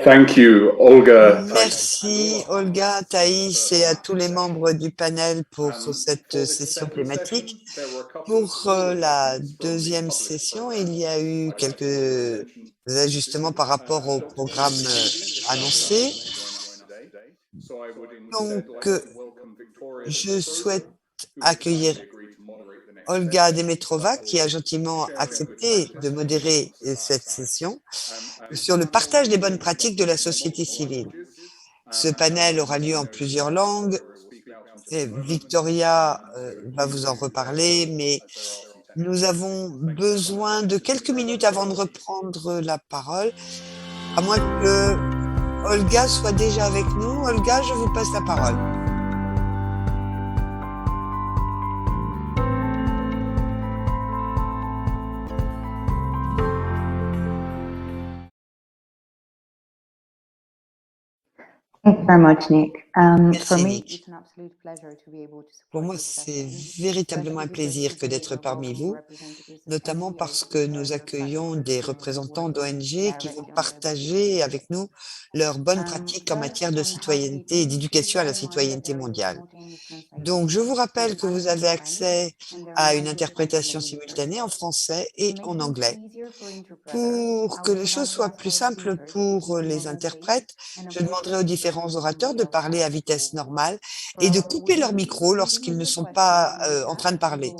Thank you, Olga. Merci Olga, Thaïs et à tous les membres du panel pour cette session thématique. Pour la deuxième session, il y a eu quelques ajustements par rapport au programme annoncé. Donc, je souhaite accueillir Olga Demetrova, qui a gentiment accepté de modérer cette session sur le partage des bonnes pratiques de la société civile. Ce panel aura lieu en plusieurs langues. Et Victoria va vous en reparler, mais nous avons besoin de quelques minutes avant de reprendre la parole, à moins que Olga soit déjà avec nous. Olga, je vous passe la parole. Thank you very much, Nick. Merci, Nick. Pour moi, c'est véritablement un plaisir que d'être parmi vous, notamment parce que nous accueillons des représentants d'ONG qui vont partager avec nous leurs bonnes pratiques en matière de citoyenneté et d'éducation à la citoyenneté mondiale. Donc, je vous rappelle que vous avez accès à une interprétation simultanée en français et en anglais. Pour que les choses soient plus simples pour les interprètes, je demanderai aux différents orateurs de parler à vitesse normale et de couper leur micro lorsqu'ils ne sont pas en train de parler.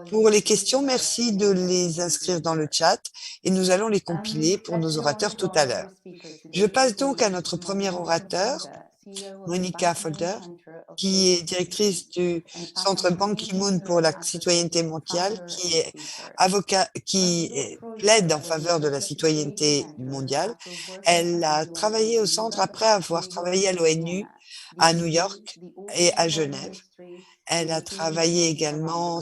Pour les questions, merci de les inscrire dans le chat et nous allons les compiler pour nos orateurs tout à l'heure. Je passe donc à notre premier orateur, Monica Folder, qui est directrice du Centre Ban Ki-moon pour la citoyenneté mondiale, qui plaide en faveur de la citoyenneté mondiale. Elle a travaillé au centre après avoir travaillé à l'ONU, à New York et à Genève. Elle a travaillé également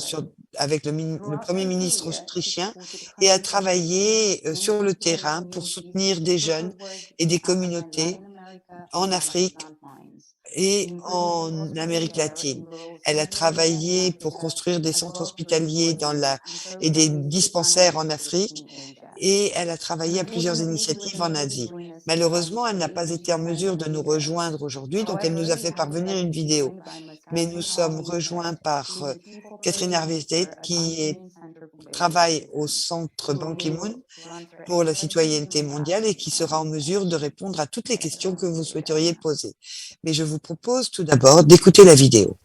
avec le Premier ministre autrichien et a travaillé sur le terrain pour soutenir des jeunes et des communautés en Afrique et en Amérique latine. Elle a travaillé pour construire des centres hospitaliers et des dispensaires en Afrique et elle a travaillé à plusieurs initiatives en Asie. Malheureusement, elle n'a pas été en mesure de nous rejoindre aujourd'hui, donc elle nous a fait parvenir une vidéo. Mais nous sommes rejoints par Catherine Harvey-Tate qui travaille au Centre Ban Ki-moon pour la citoyenneté mondiale et qui sera en mesure de répondre à toutes les questions que vous souhaiteriez poser. Mais je vous propose tout d'abord d'écouter la vidéo.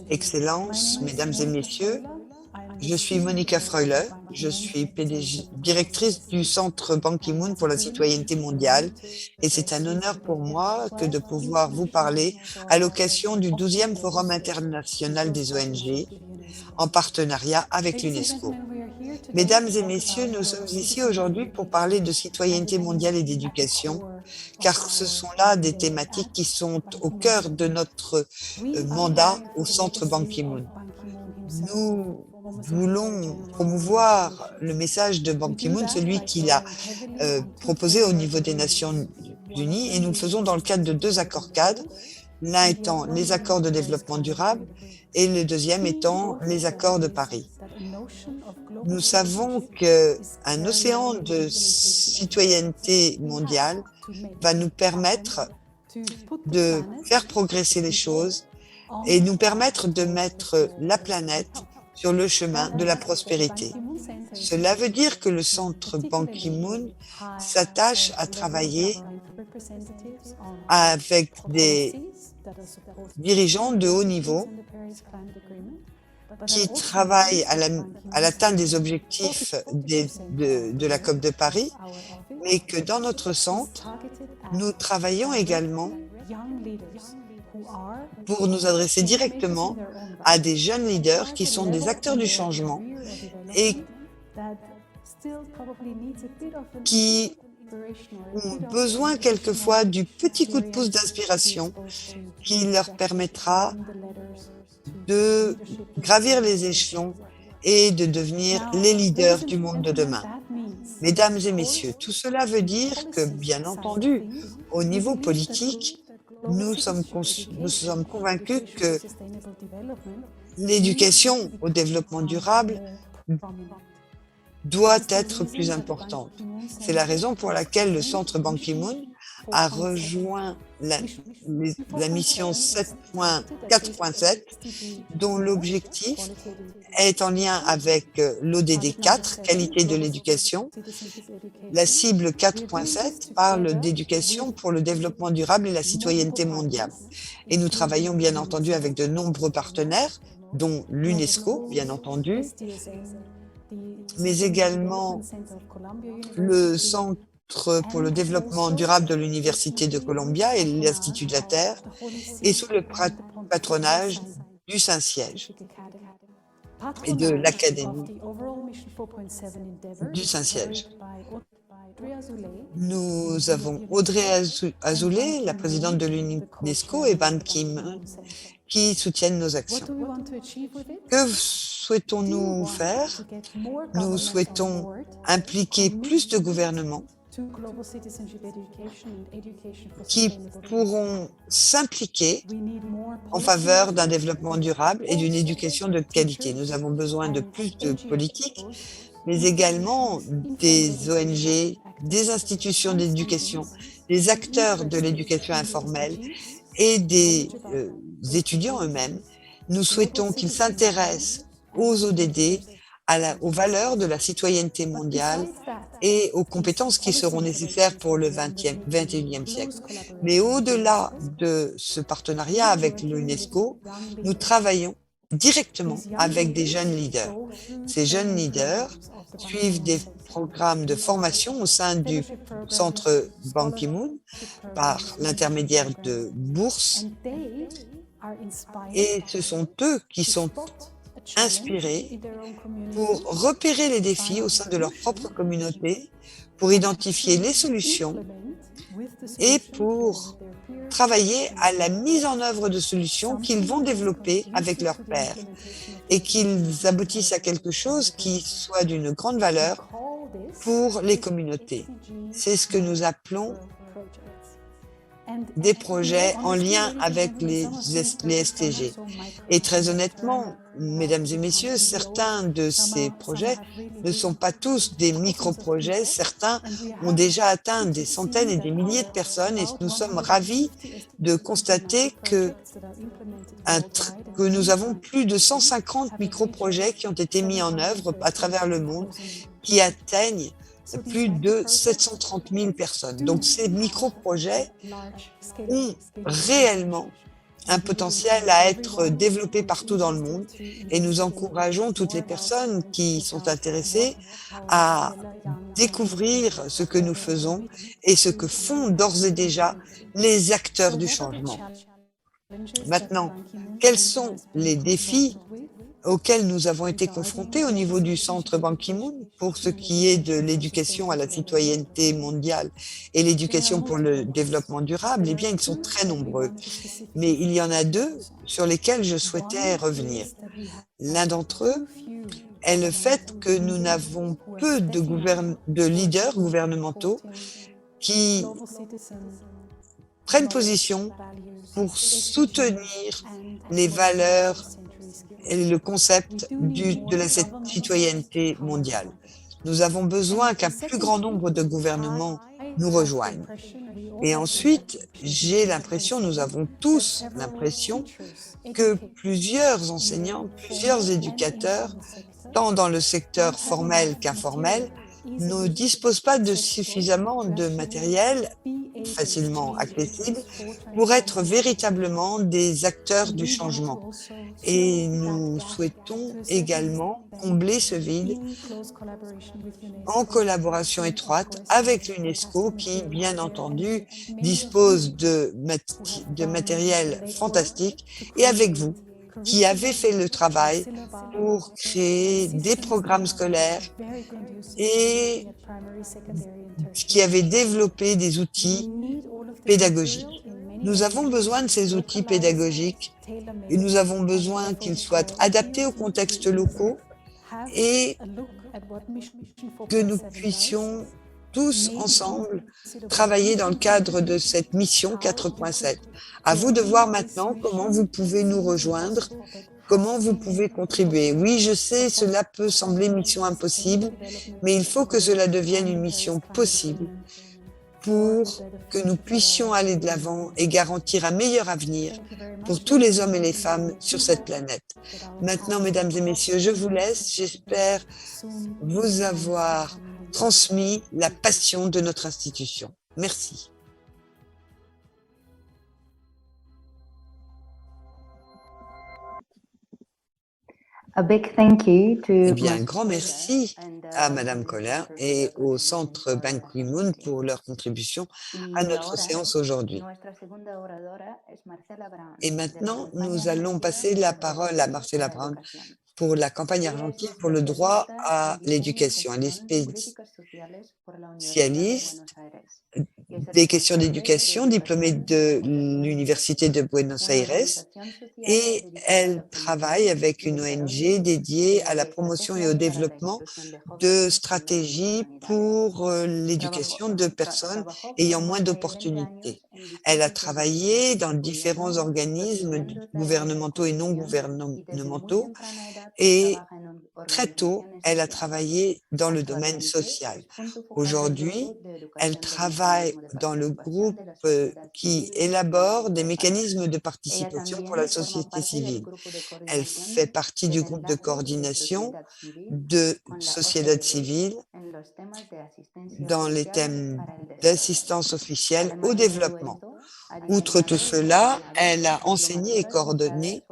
Excellences, mesdames et messieurs, je suis Monica Freuler, je suis directrice du Centre Ban Ki-moon pour la citoyenneté mondiale et c'est un honneur pour moi que de pouvoir vous parler à l'occasion du 12e Forum international des ONG en partenariat avec l'UNESCO. Mesdames et messieurs, nous sommes ici aujourd'hui pour parler de citoyenneté mondiale et d'éducation, car ce sont là des thématiques qui sont au cœur de notre mandat au Centre Ban Ki-moon. Nous voulons promouvoir le message de Ban Ki-moon, celui qu'il a proposé au niveau des Nations Unies, et nous le faisons dans le cadre de 2 accords cadres, l'un étant les accords de développement durable et le deuxième étant les accords de Paris. Nous savons qu'un océan de citoyenneté mondiale va nous permettre de faire progresser les choses et nous permettre de mettre la planète sur le chemin de la prospérité. Cela veut dire que le Centre Ban Ki-moon s'attache à travailler avec des dirigeants de haut niveau qui travaillent à l'atteinte des objectifs de la COP de Paris, mais que dans notre centre, nous travaillons également pour nous adresser directement à des jeunes leaders qui sont des acteurs du changement et qui ont besoin quelquefois du petit coup de pouce d'inspiration qui leur permettra de gravir les échelons et de devenir les leaders du monde de demain. Mesdames et messieurs, tout cela veut dire que, bien entendu, au niveau politique, nous sommes convaincus que l'éducation au développement durable doit être plus importante. C'est la raison pour laquelle le centre Ban Ki-moon a rejoint la mission 4.7, dont l'objectif est en lien avec l'ODD 4, qualité de l'éducation. La cible 4.7 parle d'éducation pour le développement durable et la citoyenneté mondiale. Et nous travaillons bien entendu avec de nombreux partenaires, dont l'UNESCO, bien entendu, mais également le Centre pour le développement durable de l'Université de Columbia et l'Institut de la Terre, et sous le patronage du Saint-Siège et de l'Académie du Saint-Siège. Nous avons Audrey Azoulay, la présidente de l'UNESCO, et Ban Ki-moon, qui soutiennent nos actions. Que souhaitons-nous faire? Nous souhaitons impliquer plus de gouvernements qui pourront s'impliquer en faveur d'un développement durable et d'une éducation de qualité. Nous avons besoin de plus de politiques, mais également des ONG, des institutions d'éducation, des acteurs de l'éducation informelle et des étudiants eux-mêmes. Nous souhaitons qu'ils s'intéressent aux ODD, aux valeurs de la citoyenneté mondiale et aux compétences qui seront nécessaires pour le XXIe siècle. Mais au-delà de ce partenariat avec l'UNESCO, nous travaillons directement avec des jeunes leaders. Ces jeunes leaders suivent des programmes de formation au sein du centre Ban Ki-moon par l'intermédiaire de bourses, et ce sont eux qui sont inspirés pour repérer les défis au sein de leur propre communauté, pour identifier les solutions et pour travailler à la mise en œuvre de solutions qu'ils vont développer avec leurs pairs et qu'ils aboutissent à quelque chose qui soit d'une grande valeur pour les communautés. C'est ce que nous appelons des projets en lien avec les STG. Et très honnêtement, mesdames et messieurs, certains de ces projets ne sont pas tous des micro-projets. Certains ont déjà atteint des centaines et des milliers de personnes, et nous sommes ravis de constater que nous avons plus de 150 micro-projets qui ont été mis en œuvre à travers le monde, qui atteignent plus de 730 000 personnes. Donc ces micro-projets ont réellement un potentiel à être développé partout dans le monde, et nous encourageons toutes les personnes qui sont intéressées à découvrir ce que nous faisons et ce que font d'ores et déjà les acteurs du changement. Maintenant, quels sont les défis auxquels nous avons été confrontés au niveau du centre Ban Ki-moon pour ce qui est de l'éducation à la citoyenneté mondiale et l'éducation pour le développement durable? Eh bien, ils sont très nombreux. Mais il y en a deux sur lesquels je souhaitais revenir. L'un d'entre eux est le fait que nous n'avons peu de leaders gouvernementaux qui prennent position pour soutenir les valeurs et le concept de la citoyenneté mondiale. Nous avons besoin qu'un plus grand nombre de gouvernements nous rejoignent. Et ensuite, j'ai l'impression, nous avons tous l'impression que plusieurs enseignants, plusieurs éducateurs, tant dans le secteur formel qu'informel, ne disposent pas de suffisamment de matériel facilement accessible pour être véritablement des acteurs du changement. Et nous souhaitons également combler ce vide en collaboration étroite avec l'UNESCO qui, bien entendu, dispose de matériel fantastique, et avec vous, qui avez fait le travail pour créer des programmes scolaires et qui avez développé des outils pédagogiques. Nous avons besoin de ces outils pédagogiques et nous avons besoin qu'ils soient adaptés aux contextes locaux et que nous puissions tous ensemble travailler dans le cadre de cette mission 4.7. À vous de voir maintenant comment vous pouvez nous rejoindre, Comment vous pouvez contribuer? Oui, je sais, cela peut sembler mission impossible, mais il faut que cela devienne une mission possible pour que nous puissions aller de l'avant et garantir un meilleur avenir pour tous les hommes et les femmes sur cette planète. Maintenant, mesdames et messieurs, je vous laisse. J'espère vous avoir transmis la passion de notre institution. Merci. A big thank you to Eh bien, un grand merci à Madame Kohler et au Centre Ban Ki-moon pour leur contribution à notre séance aujourd'hui. Et maintenant, nous allons passer la parole à Marcela Brown pour la campagne argentine pour le droit à l'éducation. Elle est spécialiste des questions d'éducation, diplômée de l'Université de Buenos Aires, et elle travaille avec une ONG dédiée à la promotion et au développement de stratégies pour l'éducation de personnes ayant moins d'opportunités. Elle a travaillé dans différents organismes gouvernementaux et non gouvernementaux et très tôt, elle a travaillé dans le domaine social. Aujourd'hui, elle travaille dans le groupe qui élabore des mécanismes de participation pour la société civile. Elle fait partie du groupe de coordination de société civile dans les thèmes d'assistance officielle au développement. Outre tout cela, elle a enseigné et coordonné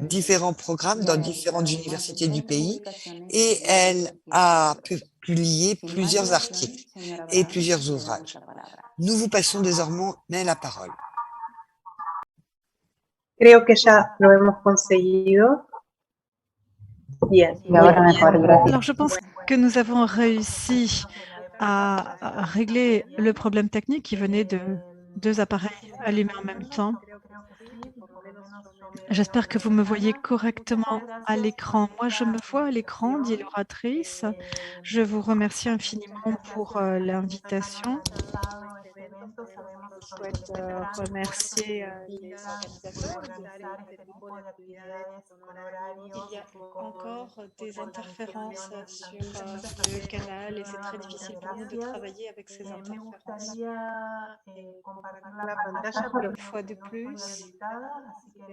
différents programmes dans différentes universités du pays et elle a publié plusieurs articles et plusieurs ouvrages. Nous vous passons désormais la parole. Creo que ya lo hemos conseguido. Bien. Y ahora mejor, gracias. Alors, je pense que nous avons réussi à régler le problème technique qui venait de deux appareils allumés en même temps. J'espère que vous me voyez correctement à l'écran. Moi, je me vois à l'écran, dit l'oratrice. Je vous remercie infiniment pour l'invitation. Je souhaite remercier les organisateurs de cet événement. Il y a encore des interférences sur le canal et c'est très difficile pour nous de travailler avec ces interférences. Une fois de plus,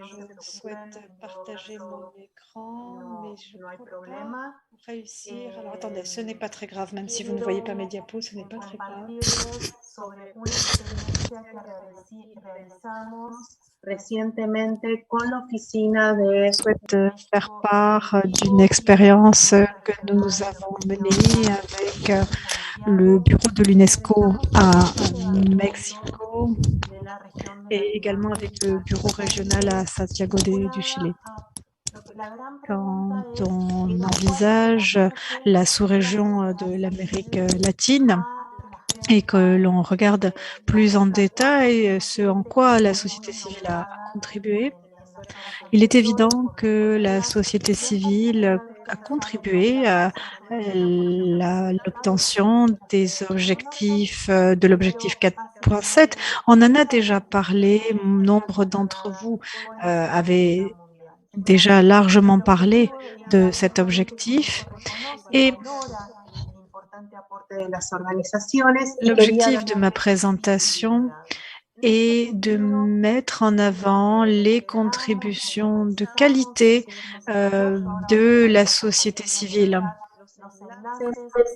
je souhaite partager mon écran, mais je ne peux pas réussir. Alors attendez, ce n'est pas très grave, même si vous ne voyez pas mes diapos, ce n'est pas très grave. Je souhaite faire part d'une expérience que nous avons menée avec le bureau de l'UNESCO à Mexico et également avec le bureau régional à Santiago du Chili. Quand on envisage la sous-région de l'Amérique latine et que l'on regarde plus en détail ce en quoi la société civile a contribué, il est évident que la société civile a contribué à l'obtention des objectifs, de l'objectif 4.7. On en a déjà parlé, nombre d'entre vous avaient déjà largement parlé de cet objectif et l'objectif de ma présentation est de mettre en avant les contributions de qualité de la société civile.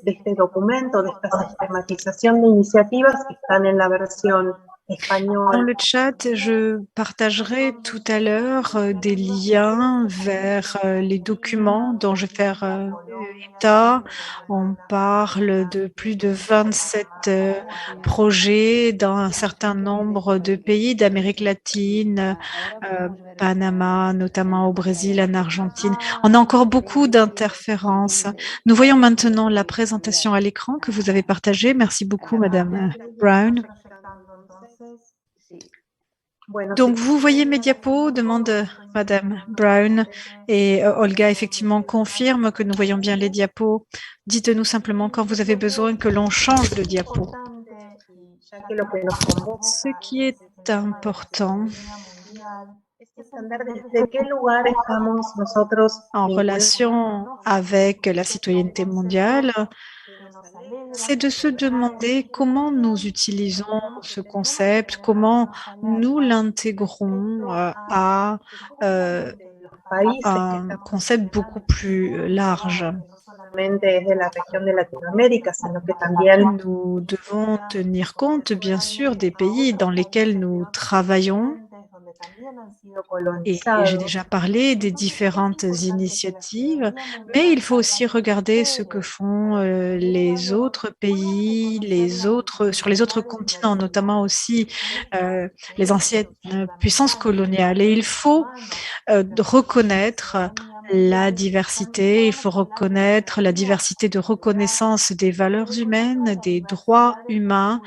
De este documento, de esta sistematización de iniciativas que están en la versión española. Dans le chat, je partagerai tout à l'heure des liens vers les documents dont je vais faire état. On parle de plus de 27 projets dans un certain nombre de pays d'Amérique latine, Panama, notamment au Brésil, en Argentine. On a encore beaucoup d'interférences. Nous voyons maintenant la présentation à l'écran que vous avez partagée. Merci beaucoup, Madame Brown. Donc, vous voyez mes diapos, demande Madame Brown, et Olga effectivement confirme que nous voyons bien les diapos. Dites-nous simplement quand vous avez besoin que l'on change de diapo. Ce qui est important, es entender desde qué lugar estamos nosotros en vinculados relation avec la citoyenneté mondiale, c'est de se demander comment nous utilisons ce concept, comment nous l'intégrons à los países que un estamos concept beaucoup plus large. no solamente es de la región de Latinoamérica, sino que también Nous devons tenir compte, bien sûr, des pays dans lesquels nous travaillons. Et j'ai déjà parlé des différentes initiatives, mais il faut aussi regarder ce que font les autres pays, sur les autres continents, notamment aussi les anciennes puissances coloniales. Et il faut reconnaître la diversité, il faut reconnaître la diversité de reconnaissance des valeurs humaines, des droits humains,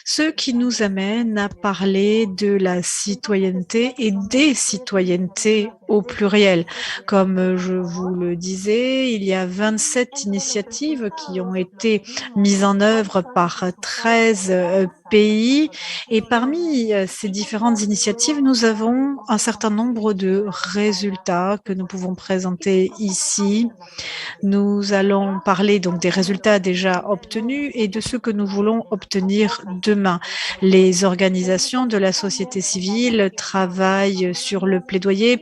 ce qui nous amène à parler de la citoyenneté et des citoyennetés au pluriel. Comme je vous le disais, il y a 27 initiatives qui ont été mises en œuvre par 13 pays et parmi ces différentes initiatives, nous avons un certain nombre de résultats que nous pouvons présenter ici. Nous allons parler donc des résultats déjà obtenus et de ce que nous voulons obtenir demain. Les organisations de la société civile travaillent sur le plaidoyer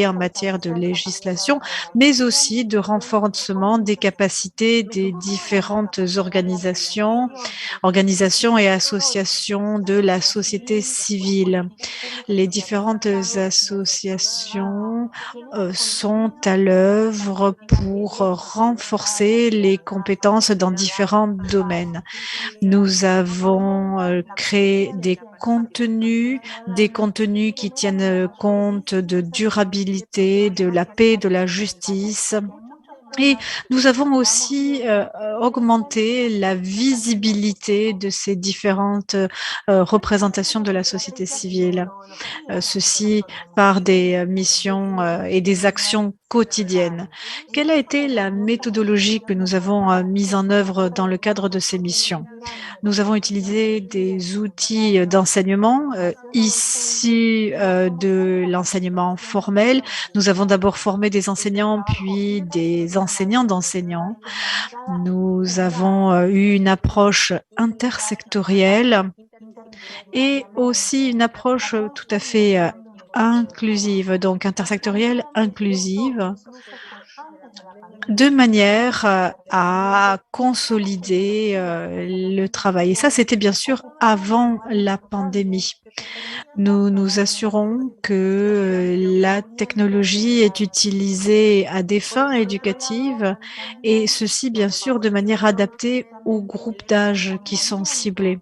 en matière de législation, mais aussi de renforcement des capacités des différentes organisations et associations de la société civile. Les différentes associations sont à l'œuvre pour renforcer les compétences dans différents domaines. Nous avons créé des contenus qui tiennent compte de durabilité, de la paix, de la justice. Et nous avons aussi augmenté la visibilité de ces différentes représentations de la société civile. Ceci par des missions et des actions quotidiennes. Quelle a été la méthodologie que nous avons mise en œuvre dans le cadre de ces missions? Nous avons utilisé des outils d'enseignement issus de l'enseignement formel. Nous avons d'abord formé des enseignants, puis des enseignants d'enseignants. Nous avons eu une approche intersectorielle et aussi une approche tout à fait inclusive, donc intersectorielle, inclusive, de manière à consolider le travail. Et ça, c'était bien sûr avant la pandémie. Nous nous assurons que la technologie est utilisée à des fins éducatives et ceci, bien sûr, de manière adaptée aux groupes d'âge qui sont ciblés.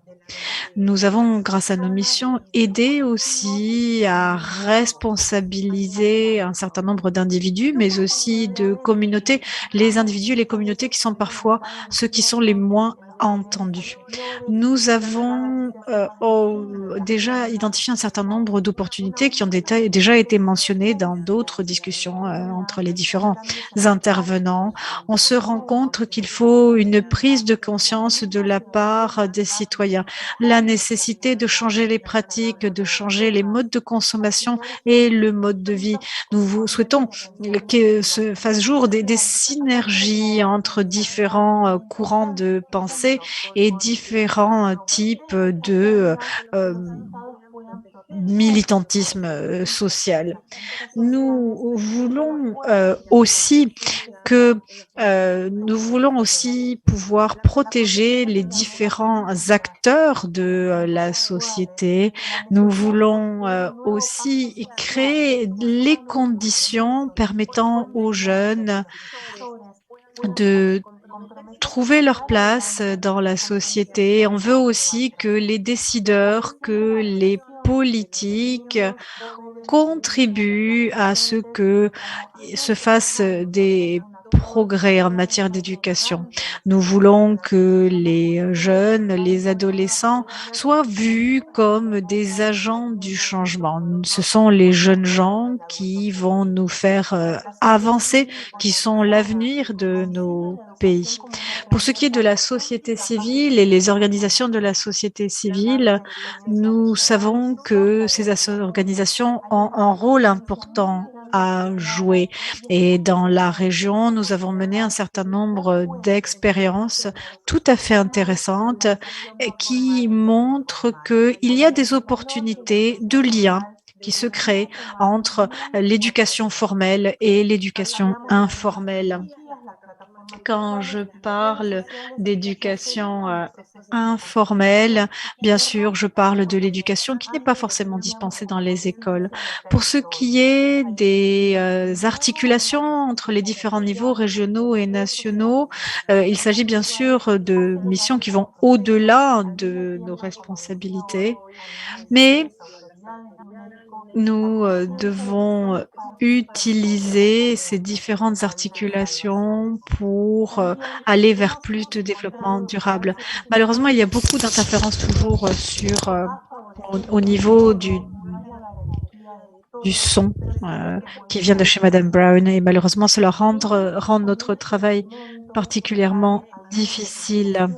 Nous avons, grâce à nos missions, aidé aussi à responsabiliser un certain nombre d'individus, mais aussi de communautés, les individus et les communautés qui sont parfois ceux qui sont les moins entendus. Nous avons déjà identifié un certain nombre d'opportunités qui ont déjà été mentionnées dans d'autres discussions entre les différents intervenants. On se rend compte qu'il faut une prise de conscience de la part des citoyens, la nécessité de changer les pratiques, de changer les modes de consommation et le mode de vie. Nous souhaitons que se fasse jour des synergies entre différents courants de pensée et différents types de militantisme social. Nous voulons aussi pouvoir protéger les différents acteurs de la société. Nous voulons aussi créer les conditions permettant aux jeunes de trouver leur place dans la société. On veut aussi que les décideurs, que les politiques contribuent à ce que se fassent des progrès en matière d'éducation. Nous voulons que les jeunes, les adolescents soient vus comme des agents du changement. Ce sont les jeunes gens qui vont nous faire avancer, qui sont l'avenir de nos pays. Pour ce qui est de la société civile et les organisations de la société civile, nous savons que ces organisations ont un rôle important à jouer. Et dans la région, nous avons mené un certain nombre d'expériences tout à fait intéressantes qui montrent qu'il y a des opportunités de lien qui se créent entre l'éducation formelle et l'éducation informelle. Quand je parle d'éducation informelle, bien sûr, je parle de l'éducation qui n'est pas forcément dispensée dans les écoles. Pour ce qui est des articulations entre les différents niveaux régionaux et nationaux, il s'agit bien sûr de missions qui vont au-delà de nos responsabilités, mais nous devons utiliser ces différentes articulations pour aller vers plus de développement durable. Malheureusement, il y a beaucoup d'interférences toujours au niveau du son qui vient de chez Madame Brown et malheureusement cela rend notre travail particulièrement difficile.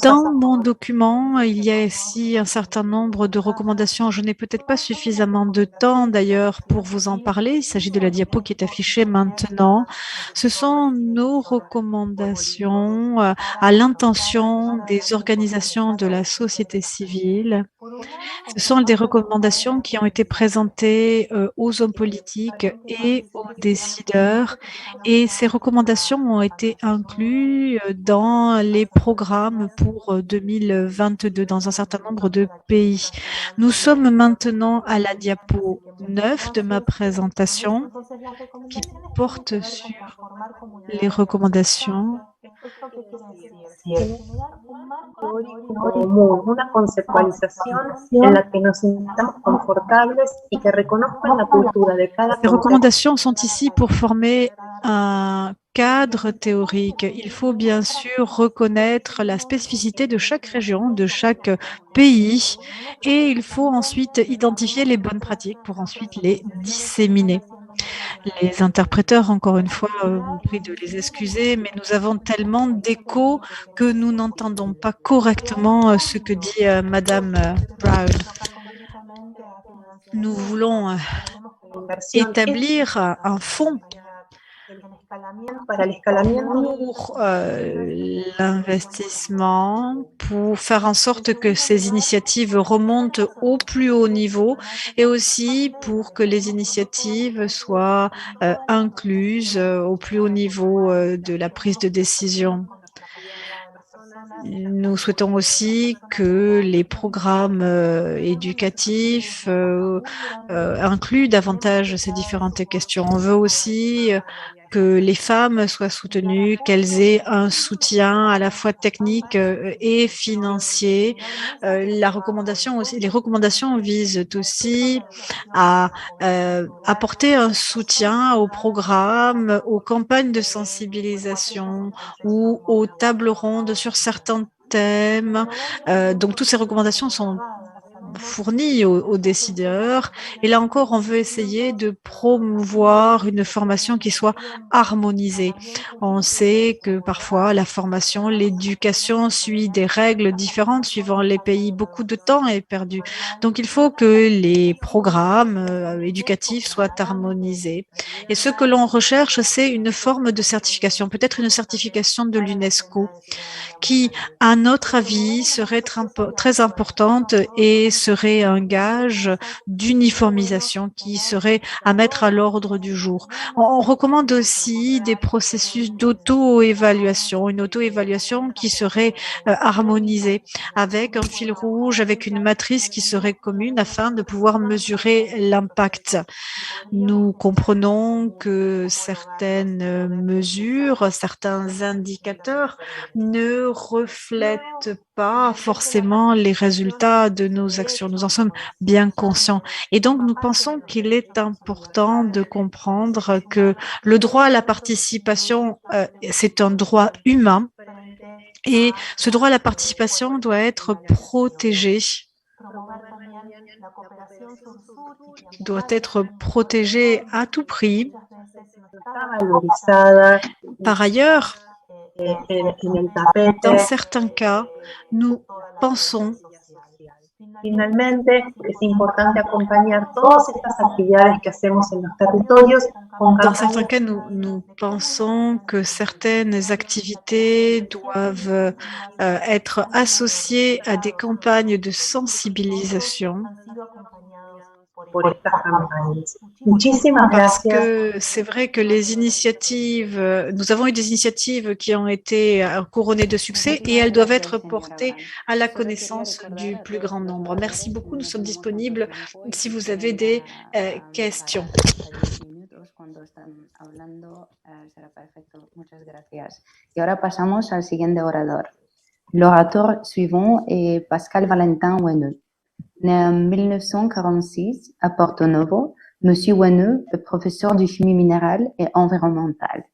Dans mon document, il y a ici un certain nombre de recommandations. Je n'ai peut-être pas suffisamment de temps d'ailleurs pour vous en parler. Il s'agit de la diapo qui est affichée maintenant. Ce sont nos recommandations à l'intention des organisations de la société civile. Ce sont des recommandations qui ont été présentées aux hommes politiques et aux décideurs et ces recommandations ont été incluses dans les programmes pour 2022 dans un certain nombre de pays. Nous sommes maintenant à la diapo 9 de ma présentation qui porte sur les recommandations. Común, una conceptualización en la que nos sintamos confortables y que reconozcan la cultura de cada Les recommandations sont ici pour former un cadre théorique. Il faut bien sûr reconnaître la spécificité de chaque région, de chaque pays, et il faut ensuite identifier les bonnes pratiques pour ensuite les disséminer. Les interpréteurs, encore une fois, vous prie de les excuser, mais nous avons tellement d'écho que nous n'entendons pas correctement ce que dit Madame Brown. Nous voulons établir un fonds pour l'investissement, pour faire en sorte que ces initiatives remontent au plus haut niveau et aussi pour que les initiatives soient incluses au plus haut niveau de la prise de décision. Nous souhaitons aussi que les programmes éducatifs incluent davantage ces différentes questions. On veut aussi que les femmes soient soutenues, qu'elles aient un soutien à la fois technique et financier. Les recommandations visent aussi à apporter un soutien aux programmes, aux campagnes de sensibilisation ou aux tables rondes sur certains thèmes. Donc, toutes ces recommandations sont fournies aux décideurs. Et là encore, on veut essayer de promouvoir une formation qui soit harmonisée. On sait que parfois, la formation, l'éducation suit des règles différentes suivant les pays. Beaucoup de temps est perdu. Donc, il faut que les programmes éducatifs soient harmonisés. Et ce que l'on recherche, c'est une forme de certification, peut-être une certification de l'UNESCO, qui, à notre avis, serait très importante et serait un gage d'uniformisation qui serait à mettre à l'ordre du jour. On recommande aussi des processus d'auto-évaluation, une auto-évaluation qui serait harmonisée avec un fil rouge, avec une matrice qui serait commune afin de pouvoir mesurer l'impact. Nous comprenons pensons que certaines mesures, certains indicateurs ne reflètent pas forcément les résultats de nos actions. Nous en sommes bien conscients. Et donc, nous pensons qu'il est important de comprendre que le droit à la participation, c'est un droit humain et ce droit à la participation doit être protégé. Doit être protégé à tout prix. Par ailleurs, dans certains cas, nous pensons Finalmente, es importante acompañar todas estas actividades que hacemos en los territorios con Dans certains cas, nous pensons que certaines activités doivent être associées à des campagnes de sensibilisation. por estas campañas. Muchísimas Parce gracias. que c'est vrai que les initiatives, nous avons eu des initiatives qui ont été couronnées de succès et elles doivent être portées à la connaissance du plus grand nombre. Merci beaucoup, nous sommes disponibles si vous avez des questions. Cuando están hablando, será perfecto. Muchas gracias. Y ahora pasamos al siguiente orador. L'orateur suivant est Pascal Valentin Wenneux. Né en 1946 à Porto Novo, Monsieur Wenneux est professeur de chimie minérale et environnementale.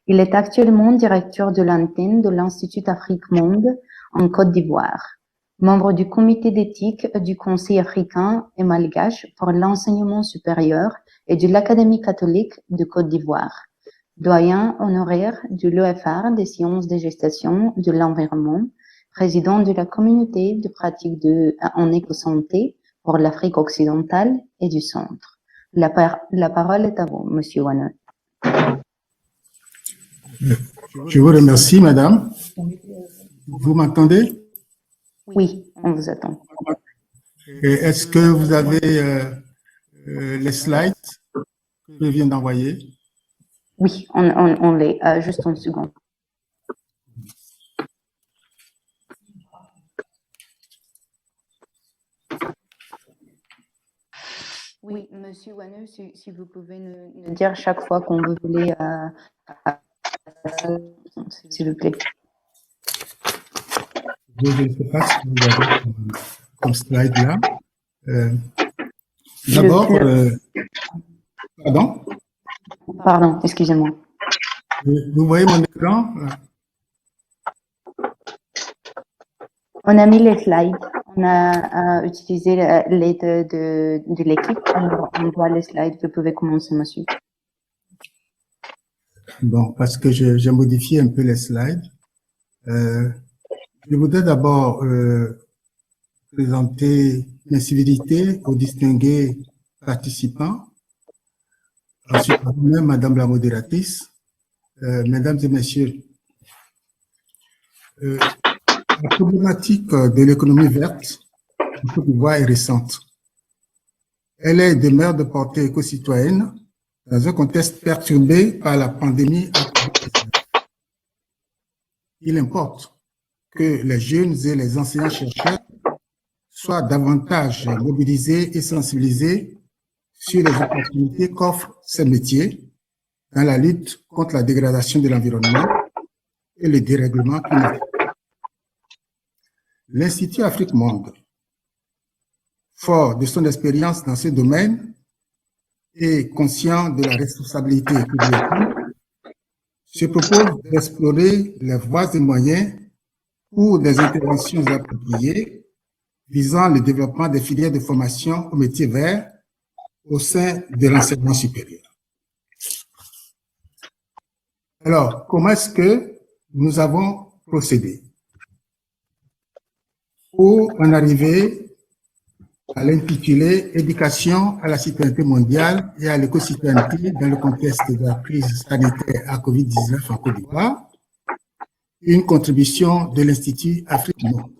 Il est actuellement directeur de l'antenne de l'Institut Afrique Monde en Côte d'Ivoire, membre du comité d'éthique du Conseil africain et malgache pour l'enseignement supérieur et de l'Académie catholique de Côte d'Ivoire, doyen honoraire de l'EFR des sciences de gestation de l'environnement, président de la communauté de pratique en éco-santé pour l'Afrique occidentale et du centre. La parole est à vous, Monsieur Wenneux. Je vous remercie, madame. Vous m'entendez? Oui, on vous attend. Est-ce que vous avez les slides que je viens d'envoyer? Oui, on les... juste une seconde. Oui, Monsieur Wenneux, si vous pouvez nous dire chaque fois qu'on vous voulez, s'il vous plaît. Je ne sais pas si vous avez comme slide là. D'abord, pardon? Pardon, excusez-moi. Vous voyez mon écran? On a mis les slides. On a utilisé l'aide de l'équipe. On voit les slides. Vous pouvez commencer, monsieur. Bon, parce que j'ai modifié un peu les slides. Je voudrais d'abord présenter l'incivilité aux distingués participants. Ensuite, vous-même, Madame la modératrice, Mesdames et Messieurs, la problématique de l'économie verte en Côte d'Ivoire est récente. Elle est demeure de portée éco-citoyenne dans un contexte perturbé par la pandémie. Il importe que les jeunes et les enseignants-chercheurs soient davantage mobilisés et sensibilisés sur les opportunités qu'offrent ces métiers dans la lutte contre la dégradation de l'environnement et le dérèglement climatique. L'Institut Afrique Monde, fort de son expérience dans ce domaine et conscient de la responsabilité qu'il lui incombe, se propose d'explorer les voies et moyens pour des interventions appropriées visant le développement des filières de formation aux métiers verts au sein de l'enseignement supérieur. Alors, comment est-ce que nous avons procédé pour en arriver à l'intitulé « Éducation à la citoyenneté mondiale et à l'éco-citoyenneté dans le contexte de la crise sanitaire à COVID-19 en Côte d'Ivoire », une contribution de l'Institut Afrique Monde.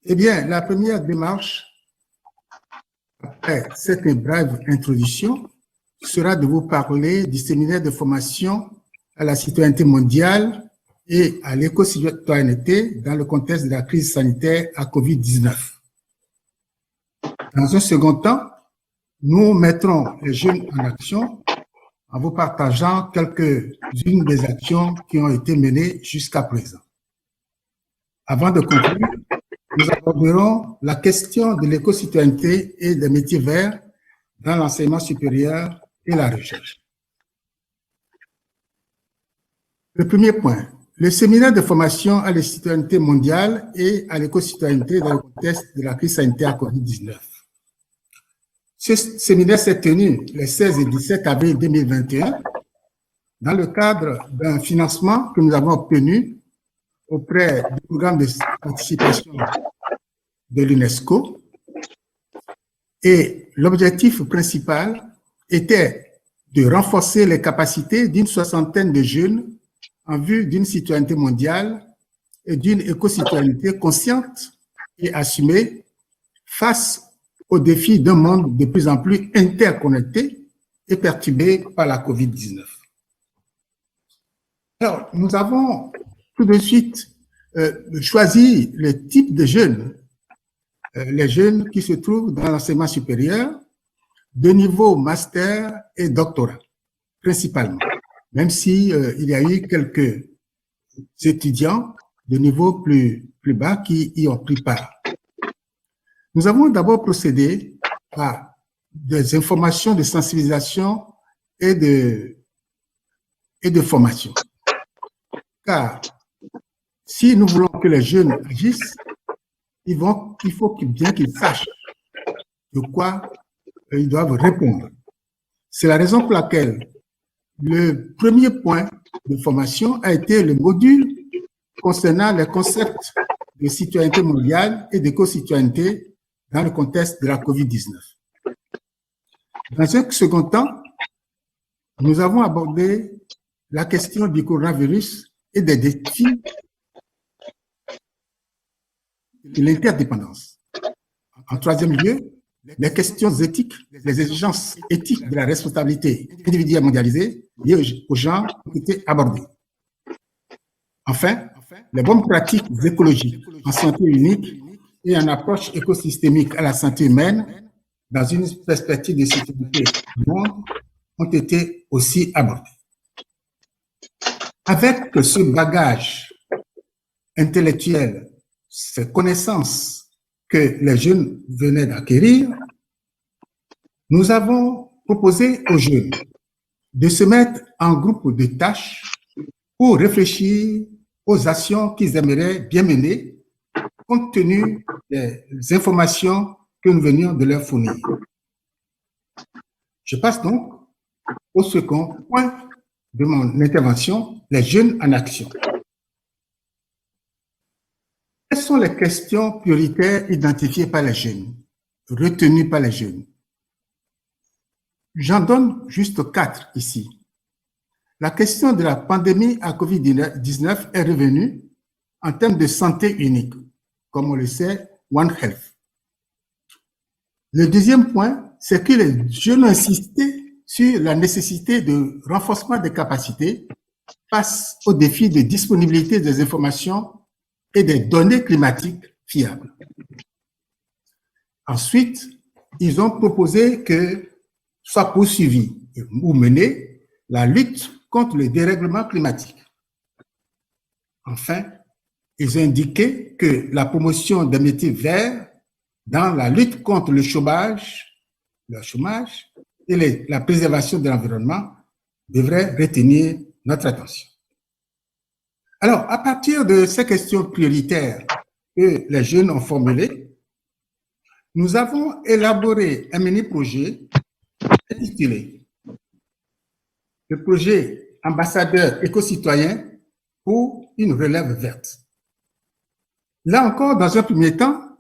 Eh bien, la première démarche, après cette brève introduction, sera de vous parler du séminaire de formation à la citoyenneté mondiale et à l'éco-citoyenneté dans le contexte de la crise sanitaire à COVID-19. Dans un second temps, nous mettrons les jeunes en action en vous partageant quelques-unes des actions qui ont été menées jusqu'à présent. Avant de conclure, nous aborderons la question de l'éco-citoyenneté et des métiers verts dans l'enseignement supérieur et la recherche. Le premier point, le séminaire de formation à la citoyenneté mondiale et à l'éco-citoyenneté dans le contexte de la crise sanitaire COVID-19. Ce séminaire s'est tenu les 16 et 17 avril 2021 dans le cadre d'un financement que nous avons obtenu auprès du programme de participation de l'UNESCO. Et l'objectif principal était de renforcer les capacités d'une soixantaine de jeunes en vue d'une citoyenneté mondiale et d'une éco-citoyenneté consciente et assumée face aux défis d'un monde de plus en plus interconnecté et perturbé par la COVID-19. Alors, nous avons tout de suite choisi le type de jeunes, les jeunes qui se trouvent dans l'enseignement supérieur de niveau master et doctorat, principalement, même si il y a eu quelques étudiants de niveau plus bas qui y ont pris part. Nous avons d'abord procédé à des informations de sensibilisation et de formation. Car si nous voulons que les jeunes agissent, il faut bien qu'ils sachent de quoi ils doivent répondre. C'est la raison pour laquelle le premier point de formation a été le module concernant les concepts de citoyenneté mondiale et d'éco-citoyenneté dans le contexte de la COVID-19. Dans un second temps, nous avons abordé la question du coronavirus et des défis de l'interdépendance. En troisième lieu, les questions éthiques, les exigences éthiques de la responsabilité individuelle mondialisée liées aux gens ont été abordées. Enfin, les bonnes pratiques écologiques en santé unique et en approche écosystémique à la santé humaine dans une perspective de sécurité du monde ont été aussi abordées. Avec ce bagage intellectuel, ces connaissances que les jeunes venaient d'acquérir, nous avons proposé aux jeunes de se mettre en groupe de tâches pour réfléchir aux actions qu'ils aimeraient bien mener compte tenu des informations que nous venions de leur fournir. Je passe donc au second point de mon intervention, les jeunes en action. Quelles sont les questions prioritaires identifiées par les jeunes, retenues par les jeunes? J'en donne juste 4 ici. La question de la pandémie à COVID-19 est revenue en termes de santé unique, comme on le sait, One Health. Le deuxième point, c'est que les jeunes ont insisté sur la nécessité de renforcement des capacités face aux défis de disponibilité des informations et des données climatiques fiables. Ensuite, ils ont proposé que soit poursuivie ou menée la lutte contre le dérèglement climatique. Enfin, ils ont indiqué que la promotion des métiers verts dans la lutte contre le chômage et la préservation de l'environnement devrait retenir notre attention. Alors, à partir de ces questions prioritaires que les jeunes ont formulées, nous avons élaboré un mini-projet intitulé le projet ambassadeur éco-citoyen pour une relève verte. Là encore, dans un premier temps,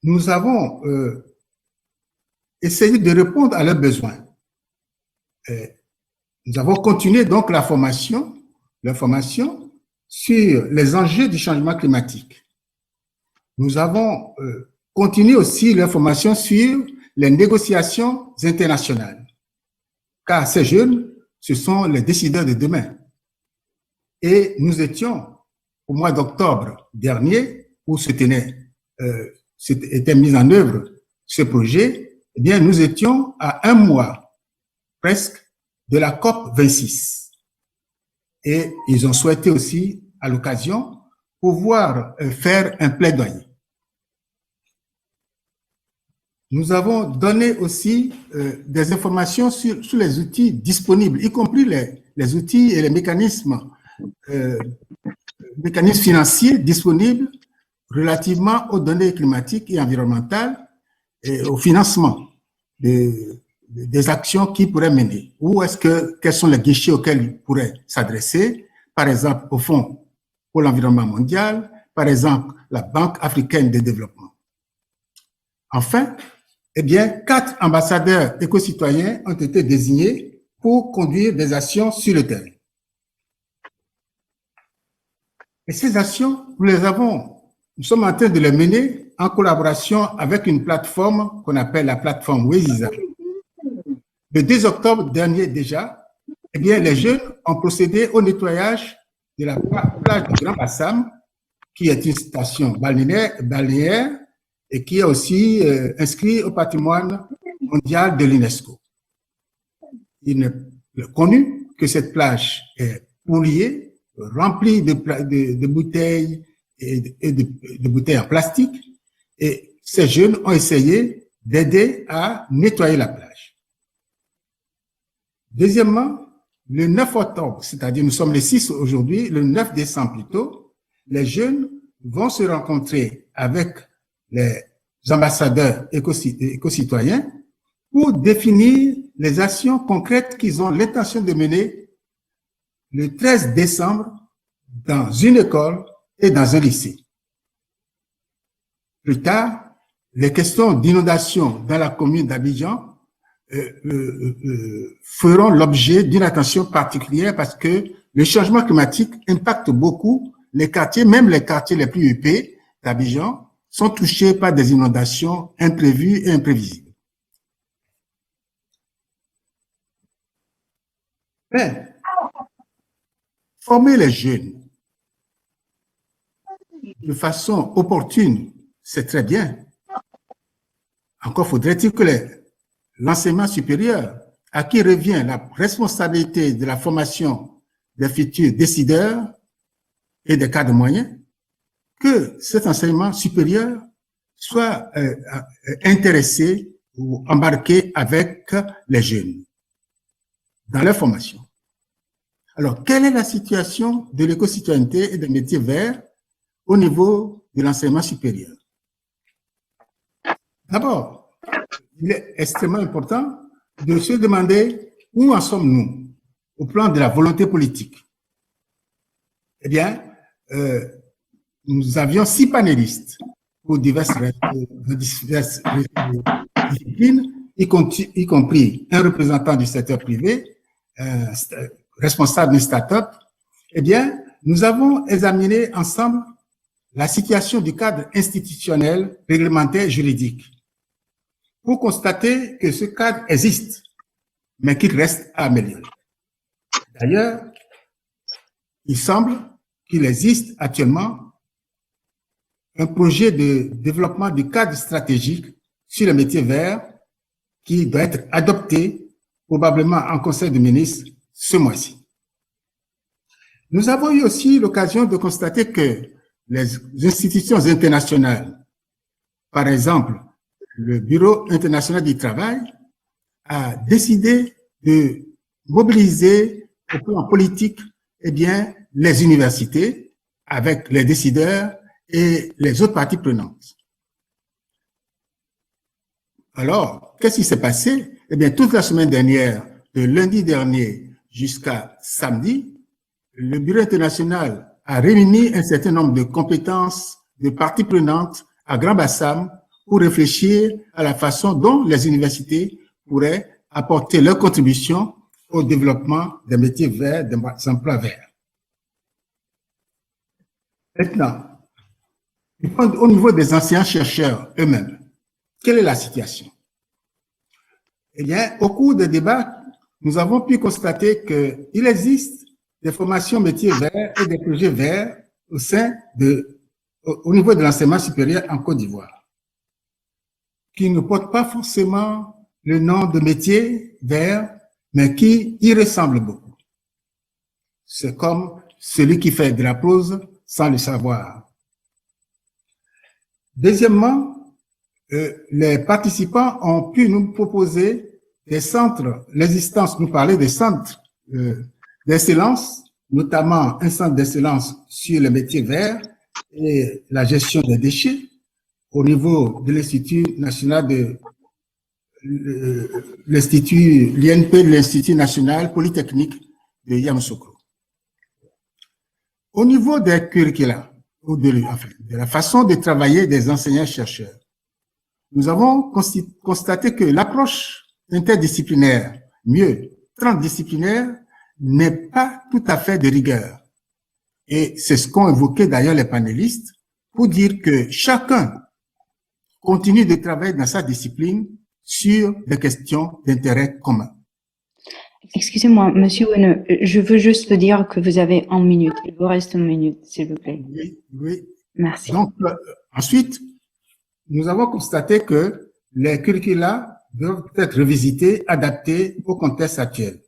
nous avons essayé de répondre à leurs besoins. Nous avons continué donc la formation sur les enjeux du changement climatique. Nous avons continué aussi la formation sur les négociations internationales, car ces jeunes, ce sont les décideurs de demain. Et nous étions, au mois d'octobre dernier, où était mis en œuvre ce projet, eh bien, nous étions à un mois presque de la COP 26. Et ils ont souhaité aussi, à l'occasion, pouvoir faire un plaidoyer. Nous avons donné aussi des informations sur les outils disponibles, y compris les outils et les mécanismes financiers disponibles relativement aux données climatiques et environnementales et au financement des actions qu'ils pourraient mener. Quels sont les guichets auxquels ils pourraient s'adresser? Par exemple, au Fonds pour l'environnement mondial, par exemple, la Banque africaine de développement. Enfin, eh bien, 4 ambassadeurs éco-citoyens ont été désignés pour conduire des actions sur le terrain. Et ces actions, nous sommes en train de les mener en collaboration avec une plateforme qu'on appelle la plateforme Weziza. Le 2 octobre dernier déjà, eh bien, les jeunes ont procédé au nettoyage de la plage de Grand Bassam, qui est une station balnéaire et qui est aussi inscrit au patrimoine mondial de l'UNESCO. Il est connu que cette plage est polluée, remplie de bouteilles et de bouteilles en plastique, et ces jeunes ont essayé d'aider à nettoyer la plage. Deuxièmement, le 9 octobre, c'est-à-dire nous sommes le 6 aujourd'hui, le 9 décembre plutôt, les jeunes vont se rencontrer avec les ambassadeurs éco-citoyens pour définir les actions concrètes qu'ils ont l'intention de mener le 13 décembre dans une école et dans un lycée. Plus tard, les questions d'inondation dans la commune d'Abidjan feront l'objet d'une attention particulière parce que le changement climatique impacte beaucoup les quartiers, même les quartiers les plus huppés d'Abidjan sont touchés par des inondations imprévues et imprévisibles. Mais, former les jeunes de façon opportune, c'est très bien. Encore faudrait-il que l'enseignement supérieur, à qui revient la responsabilité de la formation des futurs décideurs et des cadres moyens, que cet enseignement supérieur soit intéressé ou embarqué avec les jeunes dans leur formation. Alors, quelle est la situation de l'éco-citoyenneté et des métiers verts au niveau de l'enseignement supérieur? D'abord, il est extrêmement important de se demander où en sommes-nous au plan de la volonté politique. Eh bien, nous avions 6 panélistes pour diverses disciplines, y compris un représentant du secteur privé, responsable d'une start-up. Eh bien, nous avons examiné ensemble la situation du cadre institutionnel, réglementaire, juridique, pour constater que ce cadre existe, mais qu'il reste à améliorer. D'ailleurs, il semble qu'il existe actuellement un projet de développement du cadre stratégique sur les métiers verts qui doit être adopté probablement en Conseil des ministres ce mois-ci. Nous avons eu aussi l'occasion de constater que les institutions internationales, par exemple le Bureau international du travail, a décidé de mobiliser au plan politique eh bien, les universités avec les décideurs et les autres parties prenantes. Alors, qu'est-ce qui s'est passé? Eh bien, toute la semaine dernière, de lundi dernier jusqu'à samedi, le Bureau international a réuni un certain nombre de compétences de parties prenantes à Grand Bassam pour réfléchir à la façon dont les universités pourraient apporter leur contribution au développement des métiers verts, des emplois verts. Maintenant, au niveau des anciens chercheurs eux-mêmes, quelle est la situation? Eh bien, au cours des débats, nous avons pu constater qu'il existe des formations métiers verts et des projets verts au niveau de l'enseignement supérieur en Côte d'Ivoire, qui ne portent pas forcément le nom de métier vert, mais qui y ressemblent beaucoup. C'est comme celui qui fait de la prose sans le savoir. Deuxièmement, les participants ont pu nous proposer des centres, l'existence, nous parler des centres d'excellence, notamment un centre d'excellence sur les métiers verts et la gestion des déchets au niveau de l'Institut national de l'INP, l'Institut national polytechnique de Yamoussoukro. Au niveau des curricula, ou de la façon de travailler des enseignants-chercheurs, nous avons constaté que l'approche interdisciplinaire, mieux, transdisciplinaire, n'est pas tout à fait de rigueur. Et c'est ce qu'ont évoqué d'ailleurs les panélistes pour dire que chacun continue de travailler dans sa discipline sur des questions d'intérêt commun. Excusez-moi, Monsieur Wenne, je veux juste dire que vous avez 1 minute. Il vous reste 1 minute, s'il vous plaît. Oui, oui. Merci. Donc, ensuite, nous avons constaté que les curricula doivent être revisités, adaptés au contexte actuel,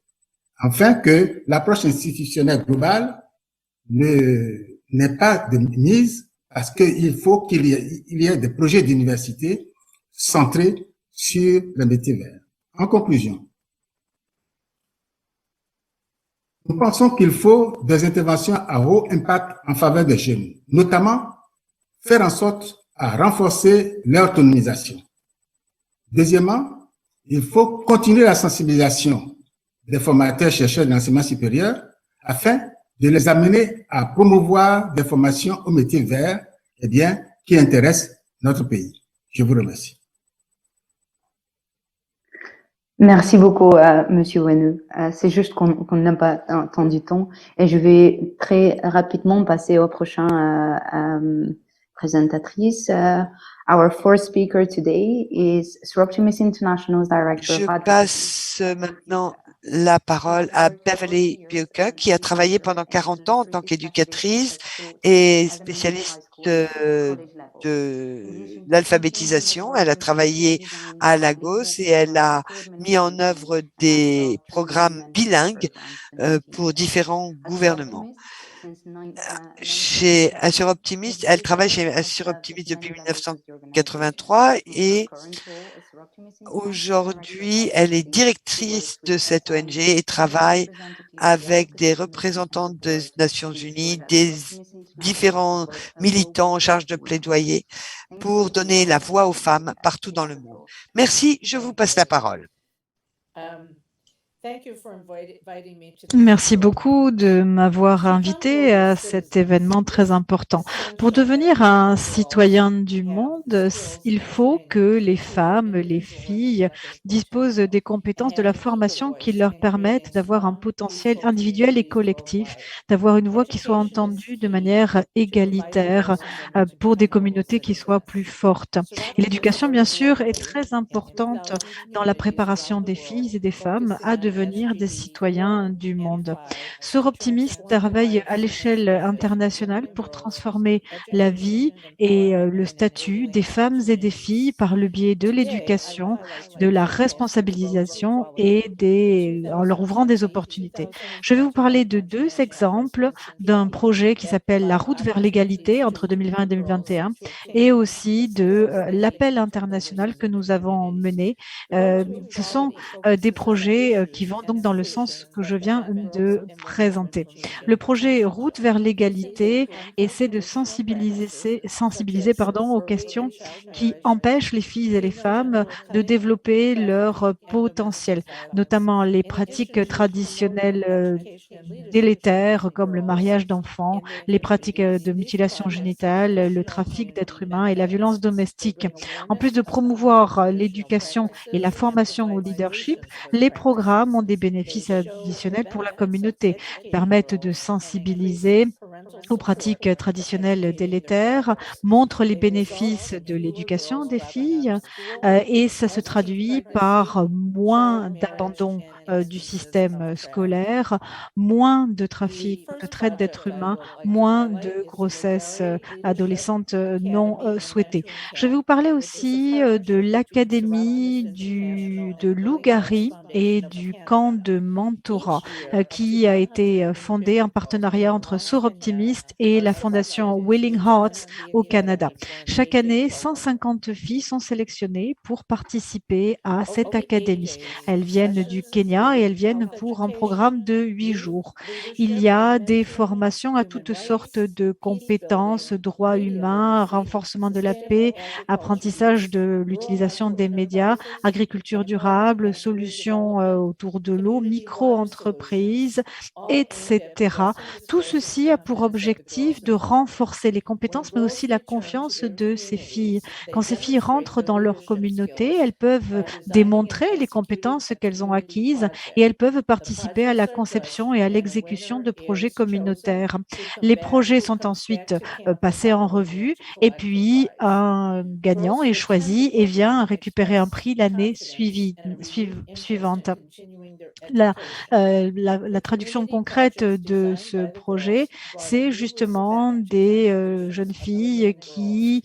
afin que l'approche institutionnelle globale n'est pas de mise, parce qu'il faut qu'il y ait des projets d'université centrés sur le métier vert. En conclusion, nous pensons qu'il faut des interventions à haut impact en faveur des jeunes, notamment faire en sorte à renforcer leur autonomisation. Deuxièmement, il faut continuer la sensibilisation des formateurs chercheurs de l'enseignement supérieur afin de les amener à promouvoir des formations au métier vert, qui intéressent notre pays. Je vous remercie. Merci beaucoup, Monsieur Wenne. C'est juste qu'on n'a pas tant du temps et je vais très rapidement passer au prochain présentatrice. Our fourth speaker today is Soroptimist International's Director. Je passe maintenant la parole à Beverly Bucher, qui a travaillé pendant 40 ans en tant qu'éducatrice et spécialiste de l'alphabétisation. Elle a travaillé à Lagos et elle a mis en œuvre des programmes bilingues pour différents gouvernements. Chez Assure Optimist, elle travaille chez Assure Optimist depuis 1983 et aujourd'hui, elle est directrice de cette ONG et travaille avec des représentants des Nations Unies, des différents militants en charge de plaidoyer pour donner la voix aux femmes partout dans le monde. Merci, je vous passe la parole. Merci beaucoup de m'avoir invité à cet événement très important. Pour devenir un citoyen du monde, il faut que les femmes, les filles disposent des compétences, de la formation qui leur permettent d'avoir un potentiel individuel et collectif, d'avoir une voix qui soit entendue de manière égalitaire pour des communautés qui soient plus fortes. Et l'éducation, bien sûr, est très importante dans la préparation des filles et des femmes à devenir des citoyens du monde. Soroptimist travaille à l'échelle internationale pour transformer la vie et le statut des femmes et des filles par le biais de l'éducation, de la responsabilisation et en leur ouvrant des opportunités. Je vais vous parler de 2 exemples d'un projet qui s'appelle La route vers l'égalité entre 2020 et 2021 et aussi de l'appel international que nous avons mené. Ce sont des projets qui vont donc dans le sens que je viens de présenter. Le projet Route vers l'égalité essaie de sensibiliser aux questions qui empêchent les filles et les femmes de développer leur potentiel, notamment les pratiques traditionnelles délétères comme le mariage d'enfants, les pratiques de mutilation génitale, le trafic d'êtres humains et la violence domestique. En plus de promouvoir l'éducation et la formation au leadership, les programmes ont des bénéfices additionnels pour la communauté, permettent de sensibiliser aux pratiques traditionnelles délétères, montrent les bénéfices de l'éducation des filles et ça se traduit par moins d'abandon du système scolaire, moins de trafic, de traite d'êtres humains, moins de grossesses adolescentes non souhaitées. Je vais vous parler aussi de l'académie de l'Ougari et du camp de mentorat qui a été fondé en partenariat entre Soar Optimist et la fondation Willing Hearts au Canada. Chaque année, 150 filles sont sélectionnées pour participer à cette académie. Elles viennent du Kenya et elles viennent pour un programme de 8 jours. Il y a des formations à toutes sortes de compétences, droits humains, renforcement de la paix, apprentissage de l'utilisation des médias, agriculture durable, solutions autour de l'eau, micro-entreprises, etc. Tout ceci a pour objectif de renforcer les compétences, mais aussi la confiance de ces filles. Quand ces filles rentrent dans leur communauté, elles peuvent démontrer les compétences qu'elles ont acquises et elles peuvent participer à la conception et à l'exécution de projets communautaires. Les projets sont ensuite passés en revue et puis un gagnant est choisi et vient récupérer un prix l'année suivante. La traduction concrète de ce projet, c'est justement des jeunes filles qui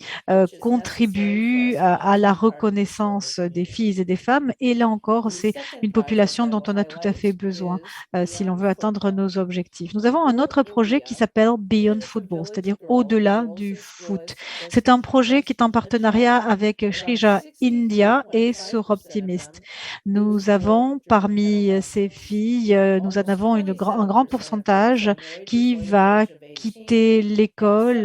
contribuent à la reconnaissance des filles et des femmes. Et là encore, c'est une population dont on a tout à fait besoin si l'on veut atteindre nos objectifs. Nous avons un autre projet qui s'appelle Beyond Football, c'est-à-dire au-delà du foot. C'est un projet qui est en partenariat avec Shrija India et Soar Optimist. Nous avons parmi ces filles, nous en avons un grand pourcentage qui va quitter l'école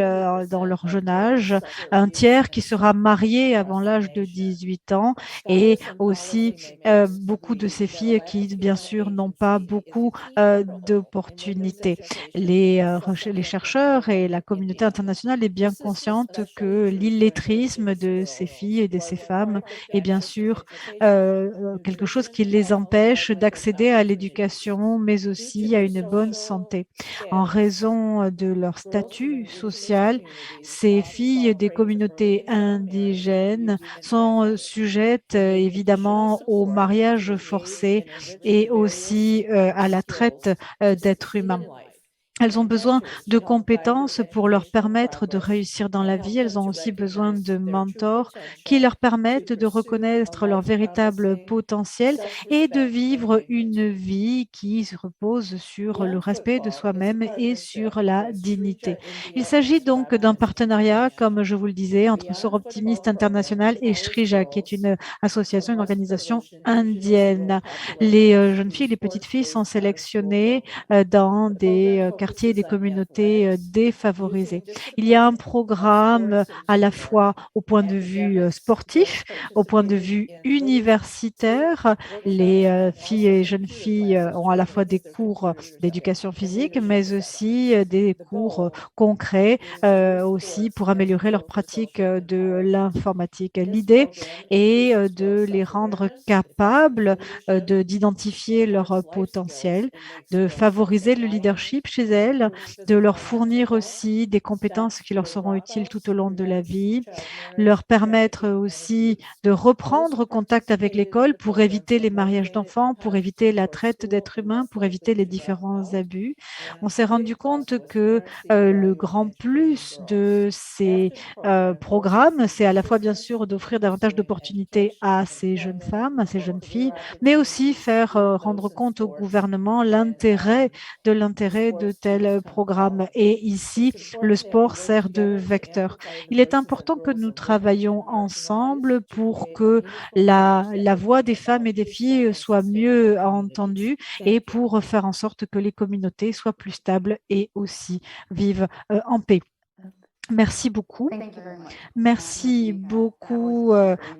dans leur jeune âge, un tiers qui sera marié avant l'âge de 18 ans et aussi beaucoup de ces filles qui, bien sûr, n'ont pas beaucoup d'opportunités. Les chercheurs et la communauté internationale est bien consciente que l'illettrisme de ces filles et de ces femmes est bien sûr quelque chose qui les empêche d'accéder à l'éducation, mais aussi à une bonne santé. En raison de leur statut social, ces filles des communautés indigènes sont sujettes évidemment au mariage forcé et aussi à la traite d'êtres humains. Elles ont besoin de compétences pour leur permettre de réussir dans la vie. Elles ont aussi besoin de mentors qui leur permettent de reconnaître leur véritable potentiel et de vivre une vie qui se repose sur le respect de soi-même et sur la dignité. Il s'agit donc d'un partenariat, comme je vous le disais, entre Soar Optimist International et Shrija, qui est une association, une organisation indienne. Les jeunes filles, les petites filles sont sélectionnées dans des quartiers, des communautés défavorisées. Il y a un programme à la fois au point de vue sportif, au point de vue universitaire. Les filles et jeunes filles ont à la fois des cours d'éducation physique, mais aussi des cours concrets aussi pour améliorer leur pratique de l'informatique. L'idée est de les rendre capables d'identifier leur potentiel, de favoriser le leadership chez elles, de leur fournir aussi des compétences qui leur seront utiles tout au long de la vie, leur permettre aussi de reprendre contact avec l'école pour éviter les mariages d'enfants, pour éviter la traite d'êtres humains, pour éviter les différents abus. On s'est rendu compte que le grand plus de ces programmes, c'est à la fois bien sûr d'offrir davantage d'opportunités à ces jeunes femmes, à ces jeunes filles, mais aussi faire rendre compte au gouvernement l'intérêt de tels programmes. Et ici, le sport sert de vecteur. Il est important que nous travaillions ensemble pour que la voix des femmes et des filles soit mieux entendue et pour faire en sorte que les communautés soient plus stables et aussi vivent en paix. Merci beaucoup. Merci beaucoup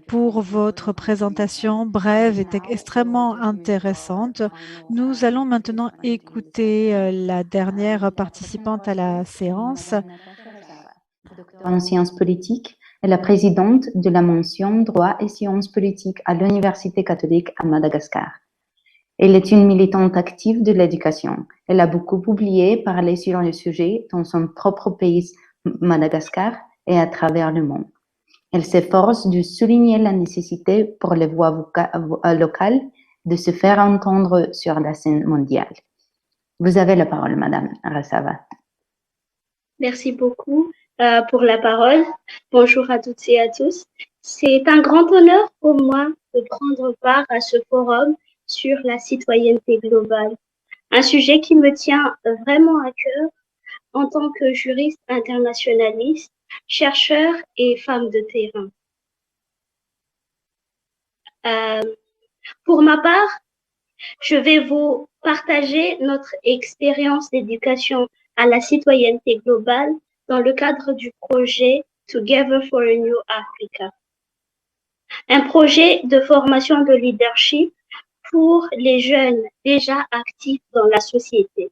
pour votre présentation brève et extrêmement intéressante. Nous allons maintenant écouter la dernière participante à la séance. En sciences politiques et la présidente de la mention droit et sciences politiques à l'Université catholique à Madagascar. Elle est une militante active de l'éducation. Elle a beaucoup publié, parlé sur le sujet dans son propre pays, Madagascar, et à travers le monde. Elle s'efforce de souligner la nécessité pour les voix locales de se faire entendre sur la scène mondiale. Vous avez la parole, Madame Rassava. Merci beaucoup pour la parole. Bonjour à toutes et à tous. C'est un grand honneur pour moi de prendre part à ce forum sur la citoyenneté globale, un sujet qui me tient vraiment à cœur en tant que juriste internationaliste, chercheur et femme de terrain. Pour ma part, je vais vous partager notre expérience d'éducation à la citoyenneté globale dans le cadre du projet Together for a New Africa, un projet de formation de leadership pour les jeunes déjà actifs dans la société.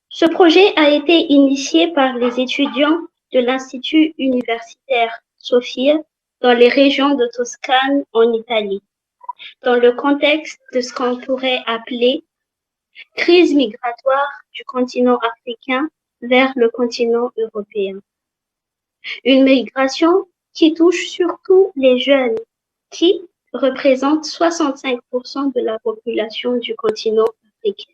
Ce projet a été initié par les étudiants de l'Institut universitaire Sophia dans les régions de Toscane en Italie, dans le contexte de ce qu'on pourrait appeler crise migratoire du continent africain vers le continent européen. Une migration qui touche surtout les jeunes, qui représentent 65% de la population du continent africain.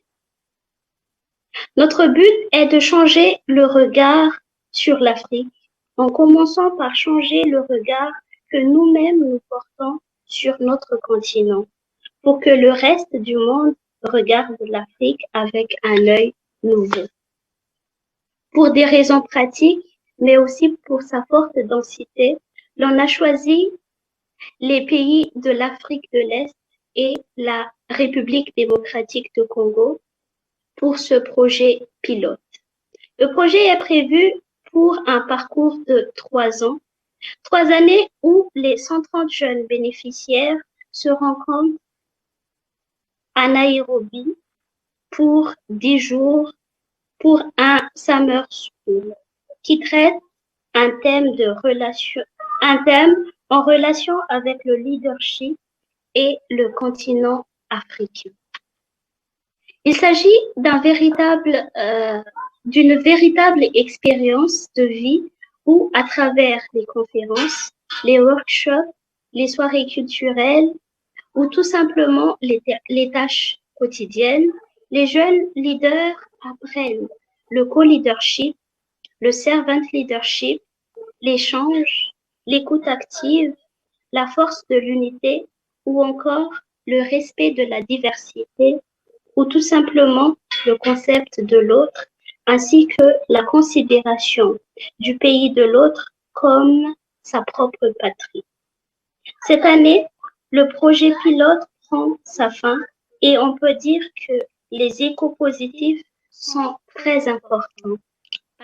Notre but est de changer le regard sur l'Afrique en commençant par changer le regard que nous-mêmes nous portons sur notre continent pour que le reste du monde regarde l'Afrique avec un œil nouveau. Pour des raisons pratiques, mais aussi pour sa forte densité, l'on a choisi les pays de l'Afrique de l'Est et la République démocratique du Congo pour ce projet pilote. Le projet est prévu pour un parcours de 3 ans, 3 années où les 130 jeunes bénéficiaires se rencontrent à Nairobi pour 10 jours pour un summer school qui traite un thème en relation avec le leadership et le continent africain. Il s'agit d'une véritable expérience de vie où, à travers les conférences, les workshops, les soirées culturelles ou tout simplement les tâches quotidiennes, les jeunes leaders apprennent le co-leadership, le servant leadership, l'échange, l'écoute active, la force de l'unité ou encore le respect de la diversité ou tout simplement le concept de l'autre ainsi que la considération du pays de l'autre comme sa propre patrie. Cette année, le projet pilote prend sa fin et on peut dire que les échos positifs sont très importants.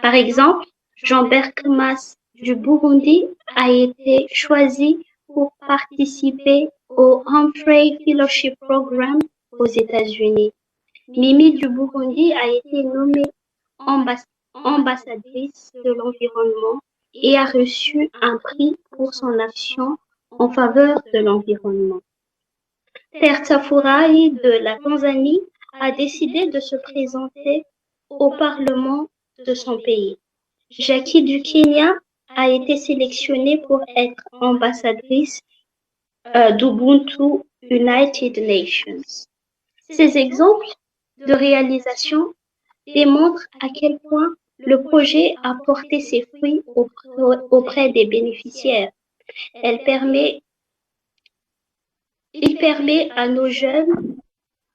Par exemple, Jean Bergmas du Burundi a été choisi pour participer au Humphrey Fellowship Program aux États-Unis. Mimi du Burundi a été nommée ambassadrice de l'environnement et a reçu un prix pour son action en faveur de l'environnement. Terza Furahi de la Tanzanie a décidé de se présenter au Parlement de son pays. Jackie du Kenya a été sélectionnée pour être ambassadrice d'Ubuntu United Nations. Ces exemples de réalisation démontrent à quel point le projet a porté ses fruits auprès des bénéficiaires. Il permet à nos jeunes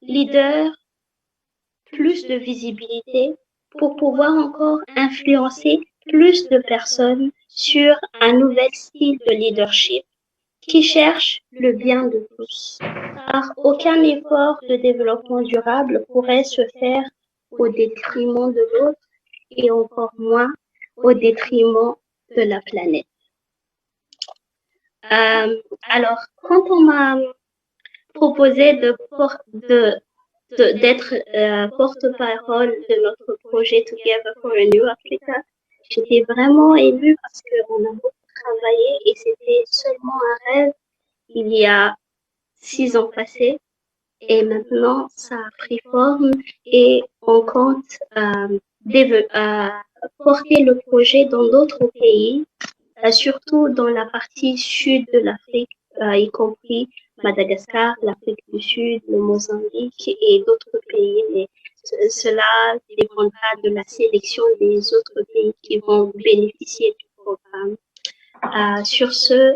leaders plus de visibilité pour pouvoir encore influencer plus de personnes sur un nouvel style de leadership qui cherche le bien de tous. Car aucun effort de développement durable pourrait se faire au détriment de l'autre et encore moins au détriment de la planète. Alors, quand on m'a proposé d'être porte-parole de notre projet Together for a New Africa, j'étais vraiment émue parce qu'on a beaucoup travaillé et c'était seulement un rêve il y a 6 ans passés et maintenant ça a pris forme et on compte porter le projet dans d'autres pays, surtout dans la partie sud de l'Afrique, y compris Madagascar, l'Afrique du Sud, le Mozambique et d'autres pays. Mais cela dépendra de la sélection des autres pays qui vont bénéficier du programme. Sur ce,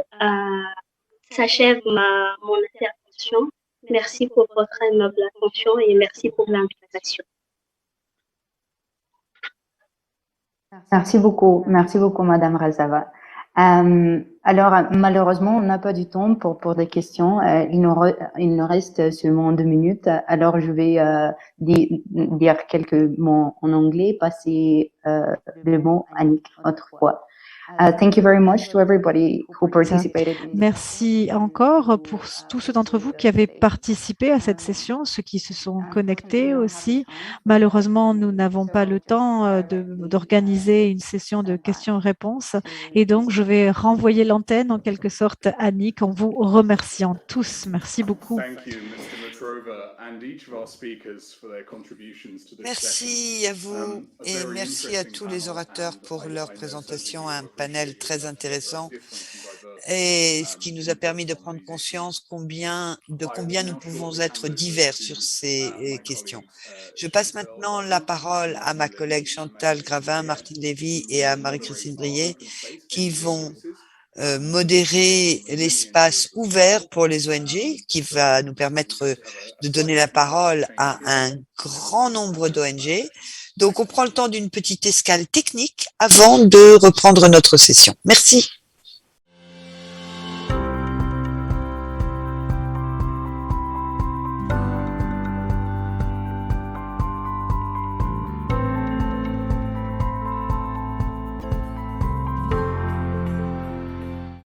s'achève mon intervention. Merci pour votre aimable attention et merci pour l'invitation. Merci beaucoup, Madame Razava. Alors, malheureusement, on n'a pas du temps pour des questions. Il nous reste seulement 2 minutes. Alors, je vais dire quelques mots en anglais, passer le mot à Annick autrefois. Thank you very much to everybody who participated. Merci encore pour tous ceux d'entre vous qui avaient participé à cette session, ceux qui se sont connectés aussi. Malheureusement, nous n'avons pas le temps d'organiser une session de questions-réponses et donc je vais renvoyer l'antenne en quelque sorte à Annick en vous remerciant tous. Merci beaucoup. Merci à vous et merci à tous les orateurs pour leur présentation, un panel très intéressant et ce qui nous a permis de prendre conscience de combien nous pouvons être divers sur ces questions. Je passe maintenant la parole à ma collègue Chantal Gravin, Martine Lévy et à Marie-Christine Brier qui vont modérer l'espace ouvert pour les ONG qui va nous permettre de donner la parole à un grand nombre d'ONG. Donc, on prend le temps d'une petite escale technique avant de reprendre notre session. Merci.